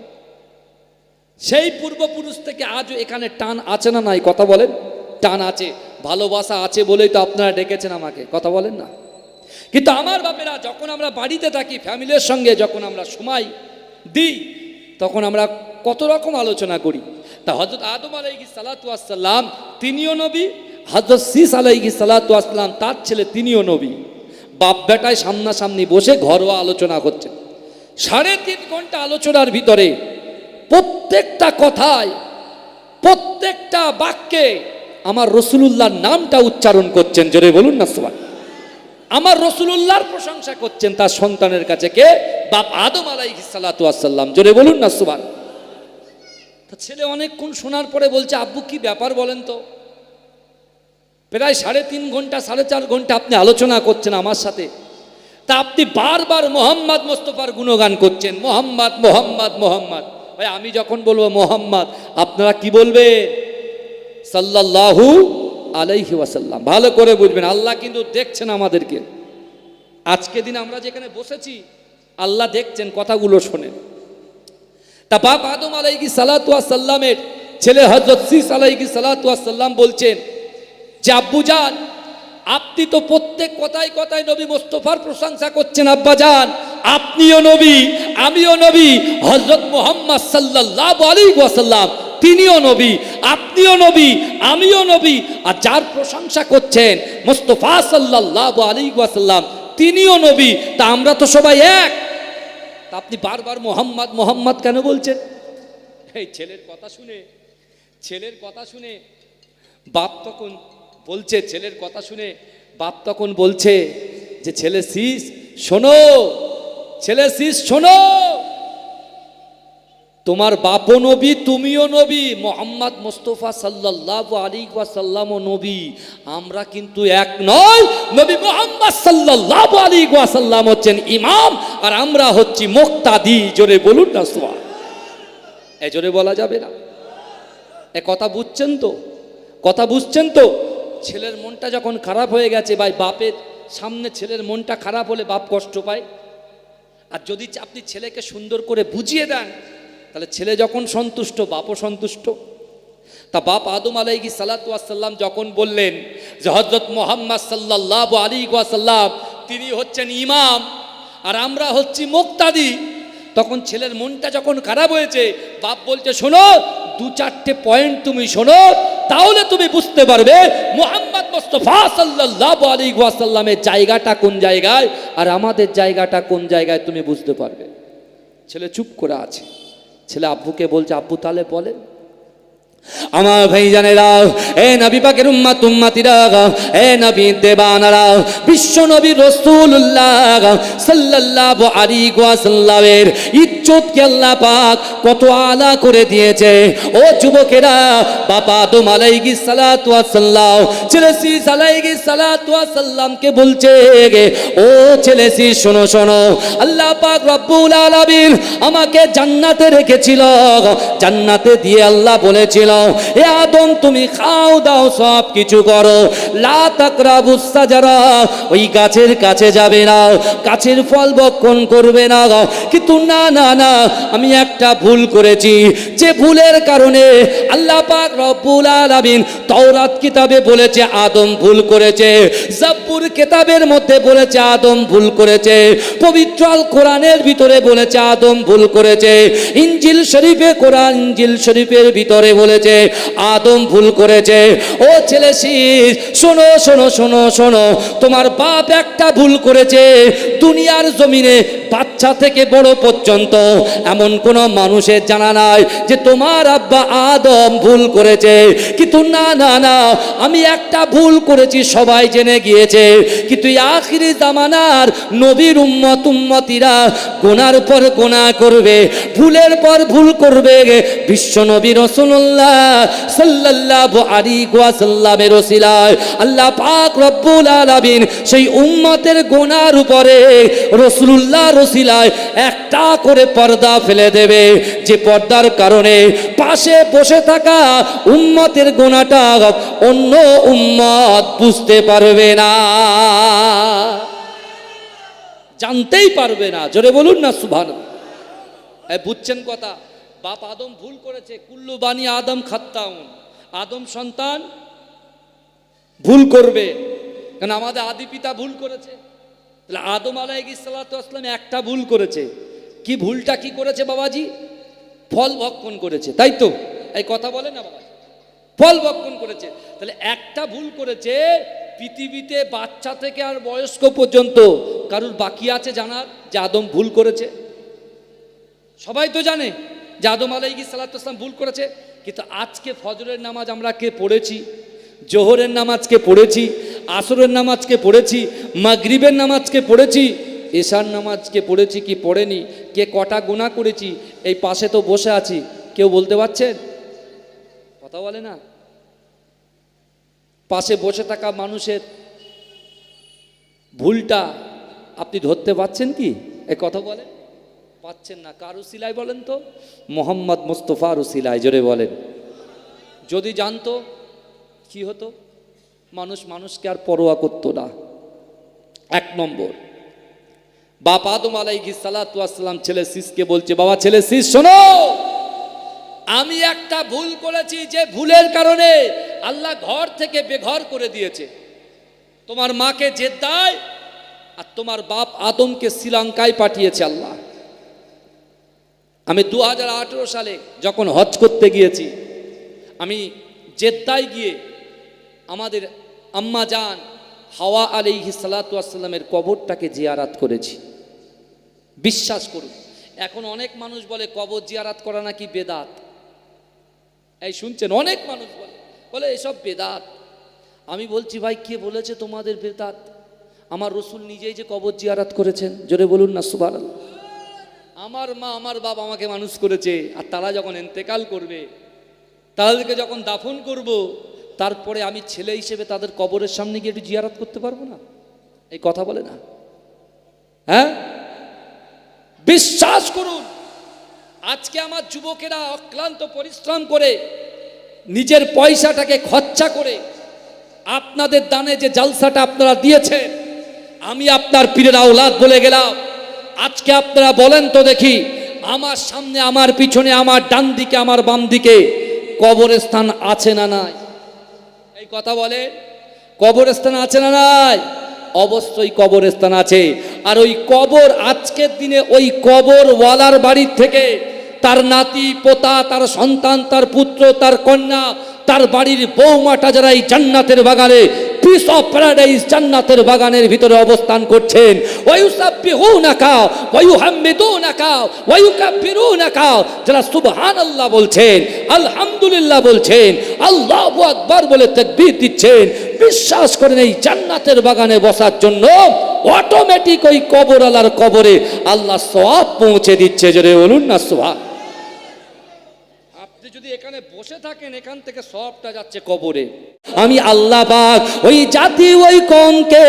সেই পূর্বপুরুষ থেকে আজও এখানে টান আছে না নাই? কথা বলেন, টান আছে, ভালোবাসা আছে বলেই তো আপনারা ডেকেছেন আমাকে, কথা বলেন না? কিন্তু আমার বাপেরা, যখন আমরা বাড়িতে থাকি ফ্যামিলির সঙ্গে, যখন আমরা সময় দিই, তখন আমরা কত রকম আলোচনা করি। তা হযরত আদম আলাইহিস সালাতু ওয়াস সালাম তিনিও নবী, হযরত শীস আলাইহিস সালাতু ওয়াস সালাম তার ছেলে তিনিও নবী। বাপ বেটায় সামনাসামনি বসে ঘরোয়া আলোচনা করছেন। 3.5 ঘন্টা আলোচনার ভিতরে প্রত্যেকটা কথায়, প্রত্যেকটা বাক্যে আমার রাসূলুল্লাহর নামটা উচ্চারণ করছেন। জোরে বলুন না সুবহান। আমার রাসূলুল্লাহর প্রশংসা করছেন তার সন্তানের কাছে, কে? বাপ আদম আলাইহিস সালাতু ওয়াস সালাম। জোরে বলুন না সুবহান। তা ছেলে অনেকক্ষণ শোনার পরে বলছে, আব্বু কি ব্যাপার বলেন তো? প্রায় 3.5 ঘন্টা 4.5 ঘন্টা আপনি আলোচনা করছেন আমার সাথে, তা আপনি বারবার মোহাম্মদ মোস্তফার গুণগান করছেন, মোহাম্মদ মোহাম্মদ মোহাম্মদ। ভাই, আমি যখন বলবো মোহাম্মদ, আপনারা কি বলবে? সাল্লাল্লাহু আলাইহি ওয়াসাল্লাম। ভালো করে বুঝবেন, আল্লাহ কিন্তু দেখছেন আমাদেরকে। আজকে দিন আমরা যেখানে বসেছি, আল্লাহ দেখছেন, কথাগুলো শোনেন। তা বাপ আদম আলাইহিস সালাতু ওয়াস সালামের ছেলে হযরত শীস আলাইহিস সালাতু ওয়াস সালাম বলছেন যে, আব্বুজান, আপনি তো প্রত্যেক কথায় কথায় নবী মুস্তাফার প্রশংসা করছেন। আব্বাজান, আপনিও নবী, আমিও নবী, হযরত মুহাম্মদ সাল্লাল্লাহু আলাইহি ওয়াসাল্লাম তিনিও নবী, আপনিও নবী, আমিও নবী। আর যার প্রশংসা করছেন মুস্তাফা সাল্লাল্লাহু আলাইহি ওয়াসাল্লাম তিনিও নবী, তা আমরা তো সবাই এক। তা আপনি বারবার মোহাম্মদ মোহাম্মদ কেন বলছেন? এই ছেলের কথা শুনে বাপ তখন বলছে, ছেলের কথা শুনে বাপ তখন বলছে যে, ছেলে শীস শোনো, ছেলে শীস শোনো, তোমার বাপও নবী, তুমিও নবী, মোহাম্মদ মুস্তাফা সাল্লাল্লাহু আলাইহি ওয়াসাল্লামও নবী। আমরা কিন্তু এক নয়। নবী মুহাম্মদ সাল্লাল্লাহু আলাইহি ওয়াসাল্লাম হচ্ছেন ইমাম, আর আমরা হচ্ছি মুক্তাদি। জোরে বলুন না সুবহান। এই জোরে বলা যাবে না? এ কথা বুঝছেন তো? কথা বুঝছেন তো? ছেলের মনটা যখন খারাপ হয়ে গেছে, ভাই, বাপের সামনে ছেলের মনটা খারাপ হলে বাপ কষ্ট পায়। আর যদি আপনি ছেলেকে সুন্দর করে বুঝিয়ে দেন, তাহলে ছেলে যখন সন্তুষ্ট, বাপও সন্তুষ্ট। তা বাপ আদম আলাইহিস সালাতু ওয়াস সালাম যখন বললেন যে হযরত মুহাম্মদ সাল্লাল্লাহু আলাইহি ওয়াসাল্লাম তিনি হচ্ছেন ইমাম আর আমরা হচ্ছি মুক্তাদি, তখন ছেলের মনটা যখন খারাপ হয়েছে, বাপ বলছে, শোনো, 2-4টে পয়েন্ট তুমি শোনো, তাহলে তুমি বুঝতে পারবে মুহাম্মদ মুস্তাফা সাল্লাল্লাহু আলাইহি ওয়াসাল্লামের জায়গাটা কোন জায়গায় আর আমাদের জায়গাটা কোন জায়গায়, তুমি বুঝতে পারবে। ছেলে চুপ করে আছে। ছেলে আব্বুকে বলছে, আব্বু তাহলে বলেন। আমার ভাইজানেরা, এ নবী পাকের উম্মত উম্মতিরা, এ নবী দেবানারা, বিশ্ব নবী রাসূলুল্লাহ সাল্লাল্লাহু আলাইহি ওয়াসাল্লামের ইজ্জতকে আল্লাহ পাক কত আলা করে দিয়েছে। ও যুবকেরা, বাবা আদম আলাইহিস সালাতু ওয়াস সালাম ছেলে শীস আলাইহিস সালাতু ওয়াস সালামকে বলছে, ও ছেলে শীস, শোনো শোনো, আল্লাহ পাক রব্বুল আলামিন আমাকে জান্নাতে রেখেছিল। জান্নাতে দিয়ে আল্লাহ বলেছিল, এ আদম, তুমি খাও দাও সব কিছু করো, লা তাকরাবুস সাজারা, ওই গাছের কাছে যাবে না, গাছের ফল ভক্ষণ করবে না। কিন্তু না না না আমি একটা ভুল করেছি, যে ভুলের কারণে আল্লাহ পাক রব্বুল আলামিন তাওরাত কিতাবে বলেছে আদম ভুল করেছে, জাব্বুর কিতাবের মধ্যে বলেছে আদম ভুল করেছে, পবিত্র আল কোরআনের ভিতরে বলেছে আদম ভুল করেছে, ইনজিল শরীফে কোরআন ইনজিল শরীফের ভিতরে বলেছে আদম ভুল করেছে। ও ছেলে শীষ, শোনো শোনো শোনো শোনো, তোমার বাপ একটা ভুল করেছে। দুনিয়ার জমিনে বাচ্চা থেকে বড় পর্যন্ত এমন কোন মানুষের জানা নাই যে তোমার আব্বা আদম ভুল করেছে। কিন্তু না না না, আমি একটা ভুল করেছি সবাই জেনে গিয়েছে, কিন্তু আখিরি জামানার নবীর উম্মতিরা গুনার পর গুনাহ করবে, ভুলের পর ভুল করবে। বিশ্ব নবী রাসূলুল্লাহ সাল্লাল্লাহু আলাইহি ওয়াসাল্লামের ওসিলায় আল্লাহ পাক রব্বুল আলামিন সেই উম্মতের গুনার উপরে রাসূলুল্লাহর ওসিলায় একটা করে পর্দা ফেলে দেবে, যে পর্দার কারণে পাশে বসে থাকা উম্মতের গুনাহটা অন্য উম্মত বুঝতে পারবে না, জানতেই পারবে না। জোরে বলুন না সুবহানাল্লাহ। বুঝছেন কথা? বাপ আদম ভুল করেছে, কুল্লু বানি আদম খাত্তাউন, আদম সন্তান ভুল করবে, কারণ আমাদের আদি পিতা ভুল করেছে। তাহলে আদম আলাইহিস সালাতু ওয়াস সালাম একটা ভুল করেছে। কি ভুলটা কি করেছে বাবাজি? ফল ভক্ষণ করেছে, তাই তো? এই কথা বলে না বাবা, ফল ভক্ষণ করেছে। তাহলে একটা ভুল করেছে, পৃথিবীতে বাচ্চা থেকে আর বয়স্ক পর্যন্ত কারুর বাকি আছে জানার যে আদম ভুল করেছে? সবাই তো জানে যে আদম আলাইহিস সালাতু ওয়াস সালাম ভুল করেছে। কিন্তু আজকে ফজরের নামাজ আমরা কে পড়েছি, জোহরের নামাজকে পড়েছি, আসরের নামাজকে পড়েছি, মাগরিবের নামাজকে পড়েছি, এশার নামাজকে পড়েছি কি পড়েনি, কে কটা গুনাহ করেছি, এই পাশে তো বসে আছি, কেউ বলতে পারছেন? কথা বলে না। পাশে বসে থাকা মানুষের ভুলটা আপনি ধরতে পারছেন কি? এই কথা বলে পাচ্ছেন না। কার উসিলায় বলেন তো? মোহাম্মদ মুস্তাফার উসিলায়। জোরে বলেন। যদি জানতো কি হতো? মানুষ মানুষকে আর পরোয়া করতো না। এক নম্বর, বাপ আদম আলাইহিস সালাতু ওয়াস সালাম ছেলে শীষকে বলছে, বাবা ছেলে শীষ শোনো, আমি একটা ভুল করেছি, যে ভুলের কারণে আল্লাহ ঘর থেকে বেঘর করে দিয়েছে। তোমার মাকে জেদ্দায় আর তোমার বাপ আদমকে শ্রীলঙ্কায় পাঠিয়েছে আল্লাহ। আমি 2018 সালে যখন হজ করতে গিয়েছি, আমি জেদ্দায় গিয়ে আমাদের আম্মা জান হাওয়া আলাইহিস সালাতু ওয়াস সালামের কবরটাকে জিয়ারাত করেছি। বিশ্বাস করুন, এখন অনেক মানুষ বলে কবর জিয়ারাত করা নাকি বেদাত। এই শুনছেন, অনেক মানুষ বলে এসব বেদাত। আমি বলছি ভাই, কে বলেছে তোমাদের বেদাত? আমার রসুল নিজেই যে কবর জিয়ারাত করেছেন। জোরে বলুন না সুবহানাল্লাহ। আমার মা আমার বাবা আমাকে মানুষ করেছে, আর তারা যখন ইন্তেকাল করবে, তাদেরকে যখন দাফন করব, তারপরে আমি ছেলে হিসেবে তাদের কবরের সামনে গিয়ে একটু জিয়ারত করতে পারবো না? এই কথা বলে না? হ্যাঁ, বিশ্বাস করুন, আজকে আমার যুবকেরা অক্লান্ত পরিশ্রম করে নিজের পয়সাটাকে খরচা করে আপনাদের দানে যে জালসাটা আপনারা দিয়েছেন, আমি আপনার পীরের আওলাদ বলে গেলাম। আজকে আপনারা বলেন তো দেখি, আমার সামনে, আমার পিছনে, আমার ডান দিকে, আমার বাম দিকে কবরস্থান আছে না নাই? এই কথা বলে, কবরস্থান আছে না নাই? অবশ্যই কবরস্থান আছে। আর ওই কবর, আজকের দিনে ওই কবরওয়ালার বাড়ির থেকে তার নাতি পোতা, তার সন্তান, তার পুত্র, তার কন্যা, তার বাড়ির বৌমাটা যারা এই জান্নাতের বাগানে, পিস অফ প্যারাডাইস জান্নাতের বাগানের ভিতরে অবস্থান করছেন, ওয়ায়ুসাব্বিহুনাকা ওয়ায়ুহাম্মিদুনাকা ওয়ায়ুকাব্বিরুনাকা, যারা সুবহানাল্লাহ বলছেন, আলহামদুলিল্লাহ বলছেন, আল্লাহু আকবার বলে তাকবীর দিচ্ছেন, বিশ্বাস করেন এই জান্নাতের বাগানে বসার জন্য অটোমেটিক ওই কবরওয়ালার কবরে আল্লাহ সওয়াব পৌঁছে দিচ্ছে। জোরে বলুন না সুবহান। যদি এখানে বসে থাকেন, এখান থেকে সবটা যাচ্ছে কবরে। আমি আল্লাহ পাক ওই জাতি, ওই কওমকে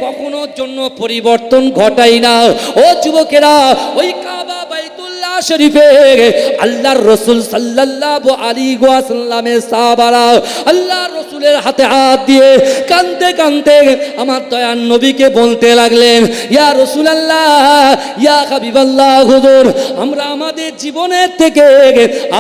কখনো জন্য পরিবর্তন ঘটাই না। ও যুবকেরা, ওই কাবা বাইতুল্লাহ শরীফে আল্লাহর রাসূল সাল্লাল্লাহু আলাইহি ওয়াসাল্লামের সাহাবারা আল্লাহর রাসূলের হাতে হাত দিয়ে কাঁদতে কাঁদতে আমার দয়ার নবীকে বলতে লাগলেন, ইয়া রাসূলুল্লাহ, ইয়া হাবিবাল্লাহ, হুজুর আমরা আমাদের জীবনের থেকে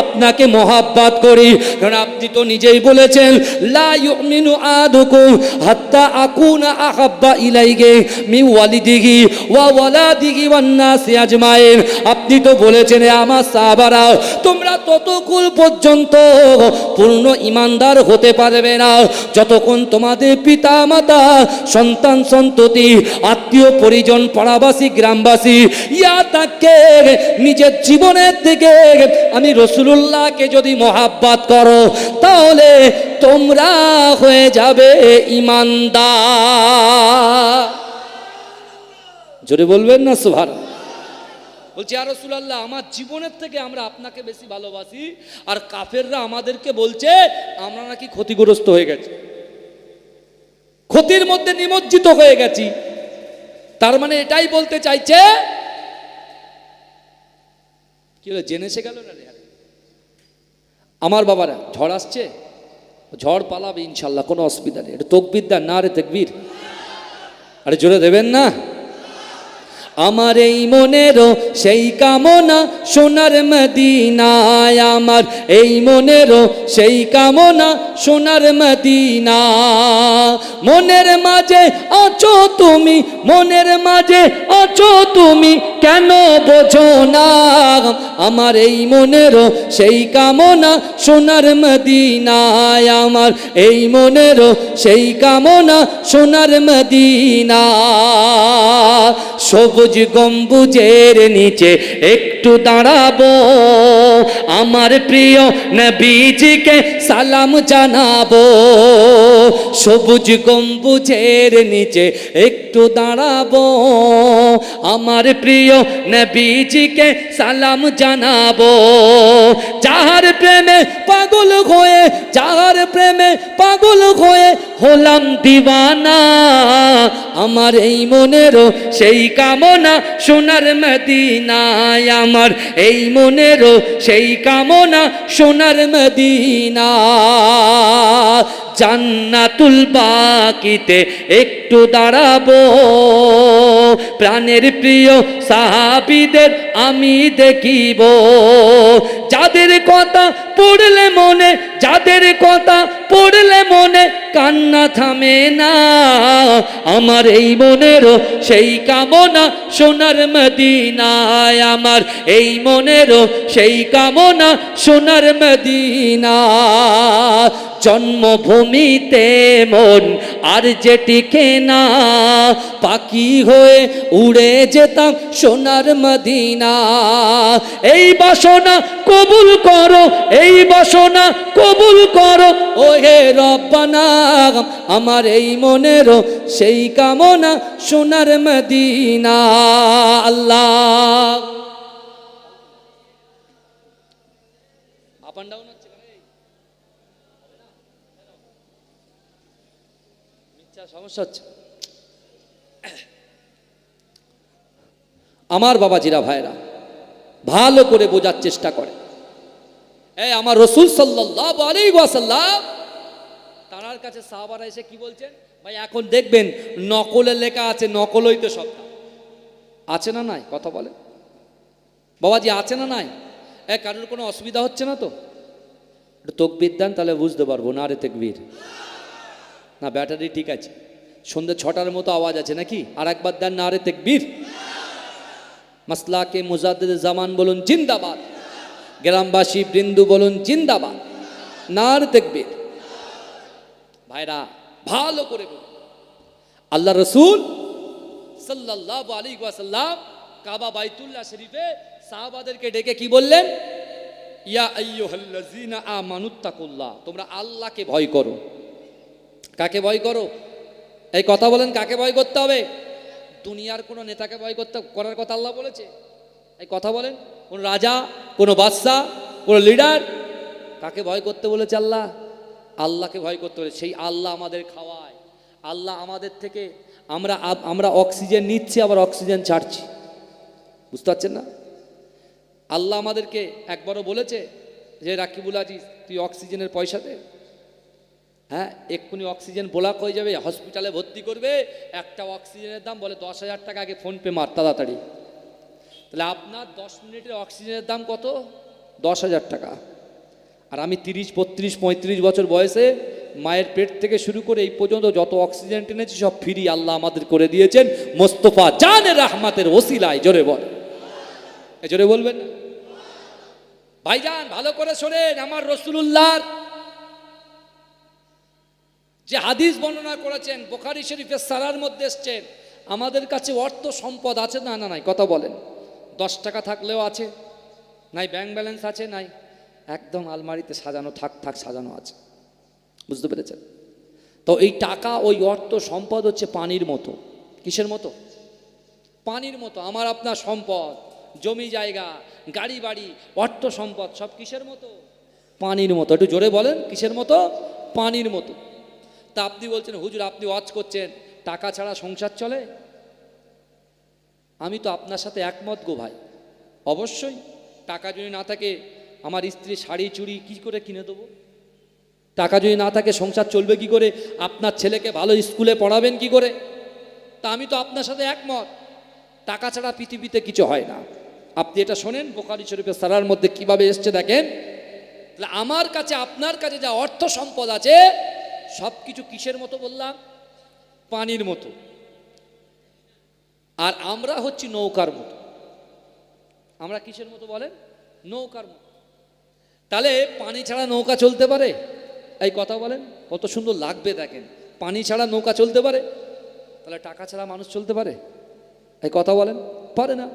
আপনাকে মহব্বত করি, কারণ আপনি তো নিজেই বলেছেন লা ইউমিনু আহাদুকুম হাত্তা আকুনা আহাব্বা ইলাইহি মিন ওয়ালিদিহি ওয়া ওয়ালাদিহি ওয়ান নাসি আজমাইন। আপনি তো বলেছেন আমার সাহাবারা তোমরা ততক্ষণ পর্যন্ত পূর্ণ ঈমানদার হতে পারবে না যতক্ষণ তোমাদের পিতা মাতা, সন্তান সন্ততি, আত্মীয় পরিজন, পাড়াবাসী, গ্রামবাসী ইয়া তাকে নিজের জীবনের থেকে আমি রাসূলুল্লাহকে যদি মহব্বত করো তাহলে তোমরা হয়ে যাবে ঈমানদার। জোরে বলবেন না সুবহানাল্লাহ। বলছি ইয়া রাসূলুল্লাহ আমার জীবনের থেকে আমরা আপনাকে বেশি ভালোবাসি, আর কাফেররা আমাদেরকে বলছে আমরা নাকি ক্ষতিগ্রস্ত হয়ে গেছি, ক্ষতির মধ্যে নিমজ্জিত হয়ে গেছি। তার মানে এটাই বলতে চাইছে, কি হলো জেনেছে গেল না রে আমার বাবারা, ঝড় আসছে, ঝড় পালাবে ইনশাল্লাহ, কোনো অসুবিধা নেই। এটা তাকবীর দেন না রে তাকবীর, আরে জোরে দেবেন না। আমার এই মনেরও সেই কামনা সোনার মদিনায়, আমার এই মনেরও সেই কামনা সোনার মদিনা। মনের মাঝে আছো তুমি, মনের মাঝে আছো তুমি, কেন বোঝো না? আমার এই মনেরও সেই কামনা সোনার মদিনায়, আমার এই মনেরও সেই কামনা সোনার মদিনা। সবুজ গম্বুজের নিচে একটু দাঁড়াবো, আমার প্রিয় নবীজিকে সালাম জানাবো। সবুজ গম্বুজের নিচে একটু দাঁড়াবো, আমার প্রিয় নবীজিকে সালাম জানাবো। যাহার প্রেমে পাগল হয়ে, যাহার প্রেমে পাগল হয়ে হলাম দিওয়ানা, আমার এই মনেরও সেই কামনা সোনার মদিনায়, আমার এই মনেরও সেই কামনা সোনার মদিনা। জান্নাতুল বাকিতে একটু দাঁড়াবো, প্রাণের প্রিয় সাহাবীদের আমি দেখিব। যাদের কথা পড়লে মনে, যাদের কথা পড়লে মনে কান্না থামে না, আমার এই মনেরও সেই কামনা সোনার মদিনায়, আমার এই মনেরও সেই কামনা সোনার মদিনা। জন্মভূমিতে মন আর যে টিকে না, পাখি হয়ে উড়ে যেতাম সোনার মদিনা। এই বাসনা কবুল করো, এই বাসনা কবুল করো ও হে রব্বানা, আমার এই মনেরও সেই কামনা সোনার Medina. Allah up and down হচ্ছে, সমস্যা হচ্ছে। আমার বাবাজিরা ভাইরা ভালো করে বোঝার চেষ্টা করে। এই আমার রাসূল সাল্লাল্লাহু আলাইহি ওয়াসাল্লাম তার কাছে সাহাবারা এসে কি বলছেন, ভাই এখন দেখবেন নকলে লেখা আছে, নকলই তো সব আছে না নাই, কথা বলে বাবাজি আছে না নাই? কারোর কোনো অসুবিধা হচ্ছে না তো? একটু তাকবীর দেন তাহলে বুঝতে পারবো। না রে তাকবীর না, ব্যাটারি ঠিক আছে, সন্ধ্যে 6টার মতো আওয়াজ আছে নাকি? আর একবার দেন না রে তাকবীর। মাসলাকে মুজাদ্দিদ জামান বলুন জিন্দাবাদ, গ্রামবাসী বৃন্দু বলুন জিন্দাবাদ, না রে তাকবীর। ভাইরা ভালো করে বলুন, আল্লাহ রাসূল সাল্লাল্লাহু আলাইহি ওয়াসাল্লাম কাবা বাইতুল্লাহ শরীফে সাহাবাদেরকে ডেকে কি বললেন? ইয়া আইয়ুহাল্লাযীনা আমানুত্তাকুল্লাহ, তোমরা আল্লাহকে ভয় করো। কাকে ভয় করো? এই কথা বলেন, কাকে ভয় করতে হবে? দুনিয়ার কোনো নেতাকে ভয় করার কথা আল্লাহ বলেছে? এই কথা বলেন, কোন রাজা, কোনো বাদশা, কোনো লিডার, কাকে ভয় করতে বলেছে আল্লাহ? আল্লাহকে ভয় করতে বলেছে। সেই আল্লাহ আমাদের খাওয়ায়, আল্লাহ আমাদের থেকে আমরা অক্সিজেন নিচ্ছি আবার অক্সিজেন ছাড়ছি, বুঝতে পারছেন না? আল্লাহ আমাদেরকে একবারও বলেছে যে রাকিবুল আজিজ তুই অক্সিজেনের পয়সা দে? হ্যাঁ, এক্ষুনি অক্সিজেন ব্লক হয়ে যাবে, হসপিটালে ভর্তি করবে, একটা অক্সিজেনের দাম বলে 10,000 টাকা, আগে ফোনপে মার তাড়াতাড়ি। তাহলে আপনার 10 মিনিটের অক্সিজেনের দাম কত? 10,000 টাকা। আর আমি 30, 32, 35 বছর বয়সে মায়ের পেট থেকে শুরু করে এই পর্যন্ত যত অক্সিজেন টেনেছি সব ফ্রি আল্লাহ আমাদের করে দিয়েছেন মোস্তফা জানে রাহমাতের ওসিলায়। জোরে বল, জোরে বলবেন না ভাইজান? ভালো করে শোনেন, আমার রাসূলুল্লাহর যে হাদিস বর্ণনা করেছেন বুখারী শরীফের সারার মধ্যে এসেছেন, আমাদের কাছে অর্থ সম্পদ আছে না? না নাই? কথা বলেন। 10 টাকা থাকলেও আছে নাই, ব্যাংক ব্যালেন্স আছে নাই, একদম আলমারিতে সাজানো থাক সাজানো আছে। বুঝতে পেরেছেন তো? এই টাকা, ওই অর্থ সম্পদ হচ্ছে পানির মতো। কিসের মতো? পানির মতো। আমার আপনার সম্পদ, জমি জায়গা, গাড়ি বাড়ি, অর্থ সম্পদ সব কিসের মতো? পানির মতো। একটু জোরে বলেন, কিসের মতো? পানির মতো। তা আপনি বলছেন হুজুর আপনি ওয়াজ করছেন টাকা ছাড়া সংসার চলে? আমি তো আপনার সাথে একমত গো ভাই। অবশ্যই টাকা যদি না থাকে আমার স্ত্রী শাড়ি চুড়ি কি করে কিনে দেবো? টাকা যদি না থাকে সংসার চলবে কি করে? আপনার ছেলেকে ভালো স্কুলে পড়াবেন কি করে? তা আমি তো আপনার সাথে একমত, টাকা ছাড়া পৃথিবীতে কিছু হয় না। আপনি এটা শোনেন বুখারী শরীফের সারার মধ্যে কিভাবে এসছে দেখেন। তাহলে আমার কাছে আপনার কাছে যা অর্থ সম্পদ আছে সব কিছু কিসের মতো বললাম? পানির মতো। আর আমরা হচ্ছি নৌকার মতো। আমরা কিসের মতো বলেন? নৌকার মতো। তাহলে পানি ছাড়া নৌকা চলতে পারে? এই কথা বলেন, কত সুন্দর লাগবে দেখেন। পানি ছাড়া নৌকা চলতে পারে? তাহলে টাকা ছাড়া মানুষ চলতে পারে? এই কথা বলেন, পারে না।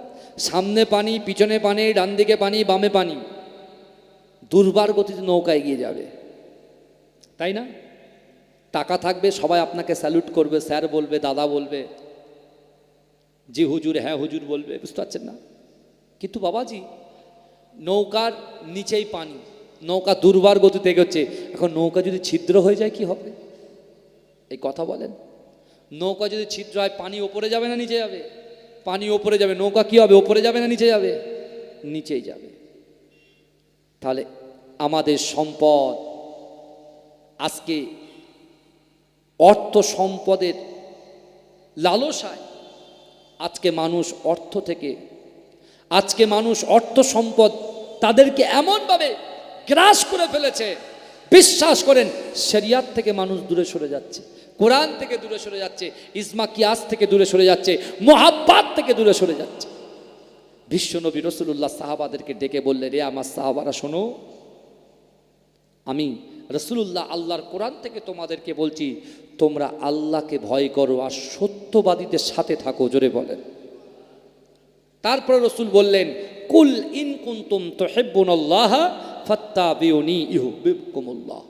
সামনে পানি, পিছনে পানি, ডান দিকে পানি, বামে পানি, দুর্বার গতিতে নৌকা এগিয়ে যাবে, তাই না? টাকা থাকবে, সবাই আপনাকে স্যালুট করবে, স্যার বলবে, দাদা বলবে, জি হুজুর, হ্যাঁ হুজুর বলবে, বুঝতে পারছেন না? কিন্তু বাবাজি নৌকার নিচেই পানি, নৌকা দুর্বার গতিতে এগোচ্ছে। এখন নৌকা যদি ছিদ্র হয়ে যায় কি হবে? এই কথা বলেন। নৌকা যদি ছিদ্র হয় পানি ওপরে যাবে না নিচে যাবে? পানি ওপরে যাবে। নৌকা কি হবে? ওপরে যাবে না নিচে যাবে? নিচেই যাবে। তাহলে আমাদের সম্পদ আজকে অর্থ সম্পদের লালসায় আজকে মানুষ অর্থ থেকে, আজকে মানুষ অর্থ সম্পদ তাদেরকে এমনভাবে গ্রাস করে ফেলেছে, বিশ্বাস করেন শরিয়াত থেকে মানুষ দূরে সরে যাচ্ছে, কোরআন থেকে দূরে সরে যাচ্ছে, ইজমা কিয়াস থেকে দূরে সরে যাচ্ছে, মুহাব্বত থেকে দূরে সরে যাচ্ছে। বিশ্বনবী রাসূলুল্লাহ সাহাবাদেরকে ডেকে বললেন, রে আমার সাহাবারা শোনো, আমি রাসূলুল্লাহ আল্লাহর কোরআন থেকে তোমাদেরকে বলছি, তোমরা আল্লাহকে ভয় করো আর সত্যবাদীদের সাথে থাকো। জোরে বলেন। তারপরে রাসূল বললেন, কুল ইন কুনতুম তুহিব্বুনাল্লাহ ফাত্তাবিউনি ইউহিব্বুকুমুল্লাহ।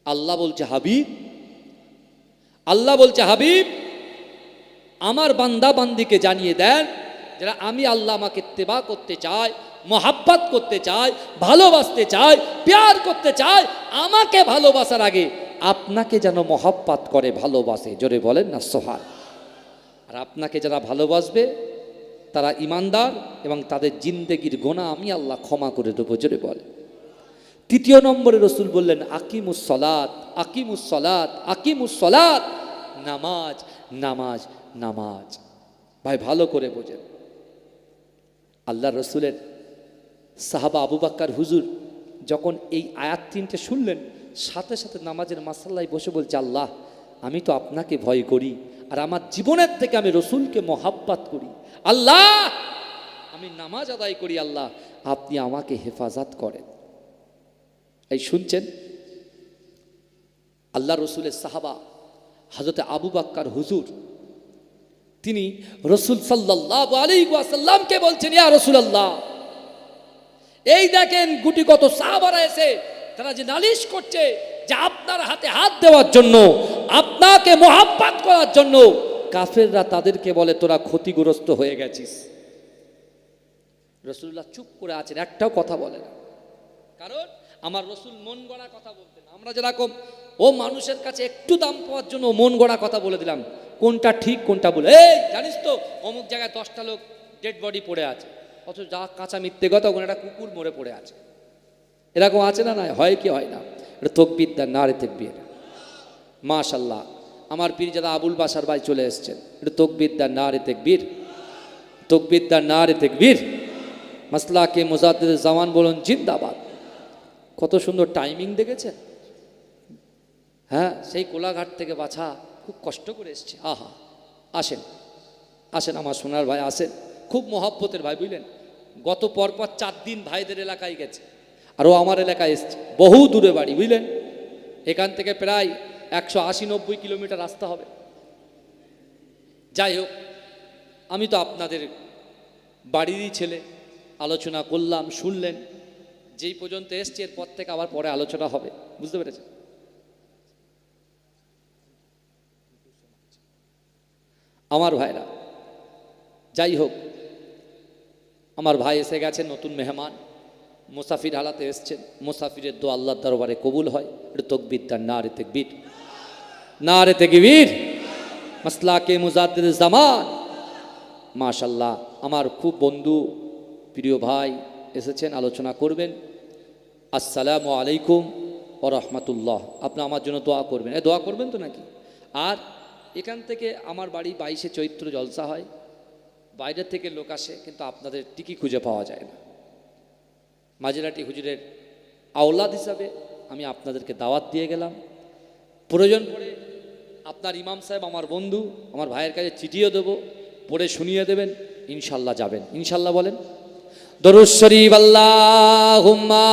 আল্লাহ বলছে হাবিব, আল্লাহ বলছে হাবিব আমার বান্দা বান্দিকে জানিয়ে দেন, যারা আমি আল্লাহ আমাকে ইত্তেবা করতে চায়, মহাব্বত করতে চায়, ভালোবাসতে চায়, প্যার করতে চায়, আমাকে ভালোবাসার আগে আপনাকে যেন মহাব্বত করে, ভালোবাসে। জোরে বলেন না সুবহান। আর আপনাকে যারা ভালোবাসবে তারা ইমানদার এবং তাদের জিন্দেগির গুনাহ আমি আল্লাহ ক্ষমা করে দেবো। জোরে বলে। তৃতীয় নম্বরে রাসূল বললেন, আকিমুস সালাত, আকিমুস সালাত, আকিমুস সালাত, নামাজ, নামাজ, নামাজ। ভাই ভালো করে বোঝেন, আল্লাহ রসুলের সাহাবা আবু বকর হুজুর যখন এই আয়াত তিনটে শুনলেন, সাথে সাথে নামাজের মাসাল্লায় বসে বলছে, আল্লাহ আমি তো আপনাকে ভয় করি আর আমার জীবনের থেকে আমি রসুলকে মহাব্বত করি। আল্লাহ আমি নামাজ আদায় করি, আল্লাহ আপনি আমাকে হেফাজত করেন। এই শুনছেন আল্লাহ রসুলের সাহাবা হযরত আবু বকর হুজুর, তিনি রসুল সাল্লাল্লাহু আলাইহি ওয়াসাল্লামকে বলছেন, ইয়া রাসূলুল্লাহ, এই দেখেন গুটি কত সাহাবারা এসে তারা যে নালিশ করছে যে আপনার হাতে হাত দেওয়ার জন্য, আপনাকে মহাব্বত করার জন্য কাফেররা তাদেরকে বলে তোরা ক্ষতিগ্রস্ত হয়ে গেছিস। রাসূলুল্লাহ চুপ করে আছেন, একটাও কথা বলে না। কারণ আমার রসুল মন গড়া কথা বলতেন। আমরা যেরকম ও মানুষের কাছে একটু দাম পাওয়ার জন্য মন গড়া কথা বলে দিলাম, কোনটা ঠিক কোনটা ভুল। এই জানিস তো অমুক জায়গায় 10টা লোক ডেড বডি পড়ে আছে, অথচ যা কাঁচা মিথ্যে কথা, ওখানে একটা কুকুর মরে পড়ে আছে। এরকম আছে না? নয়, হয় কি হয় না? এটা তকবীর দেন, নারে তাকবীর। মাশাল্লাহ, আমার পীরজাদা আবুল বাশার ভাই চলে এসেছেন, এটা তকবীর দেন, নারে তাকবীর, তকবীর দেন, নারে তাকবীর। মাসলাকে মুজাদ্দিদ জামান বলুন জিন্দাবাদ। কত সুন্দর টাইমিং দেখেছেন? হ্যাঁ, সেই কোলাঘাট থেকে বাছা খুব কষ্ট করে এসছে। আহা, আসেন আসেন আমার সোনার ভাই, আসেন। খুব মহব্বতের ভাই, বুঝলেন? গত পরপর 4 দিন ভাইদের এলাকায় গেছে, আর ও আমার এলাকায় এসছে, বহু দূরে বাড়ি, বুঝলেন? এখান থেকে প্রায় 180-90 কিলোমিটার রাস্তা হবে। যাই হোক, আমি তো আপনাদের বাড়িরই ছেলে, আলোচনা করলাম, শুনলেন। যেই পর্যন্ত এসছে, এরপর থেকে আবার পরে আলোচনা হবে, বুঝতে পেরেছেন? আমার ভাইরা, যাই হোক, আমার ভাই এসে গেছে, নতুন মেহমান, মুসাফির হালাতে এসছেন। মুসাফিরের দোয়া আল্লাহর দরবারে কবুল হয়। এটা তকবীর দেন, নারে তাকবীর, নারে তাকবীর। মাসলাকে মুজাদ্দিদ জামান, মাশাল্লাহ, আমার খুব বন্ধু, প্রিয় ভাই এসেছেন, আলোচনা করবেন। আসসালামু আলাইকুম ওয়া রাহমাতুল্লাহ। আপনি আমার জন্য দোয়া করবেন। দোয়া করবেন তো নাকি? আর এখান থেকে আমার বাড়ি 22শে চৈত্র জলসা হয়, বাইরের থেকে লোক আসে, কিন্তু আপনাদের টিকি খুঁজে পাওয়া যায় না। মাজিরাটি হুজুরের আওলাদ হিসাবে আমি আপনাদেরকে দাওয়াত দিয়ে গেলাম। প্রয়োজন পড়ে আপনার ইমাম সাহেব আমার বন্ধু, আমার ভাইয়ের কাছে চিঠিও দেবো, পড়ে শুনিয়ে দেবেন, ইনশাল্লাহ যাবেন। ইনশাল্লাহ বলেন। দরুদ শরীফ আল্লাহুম্মা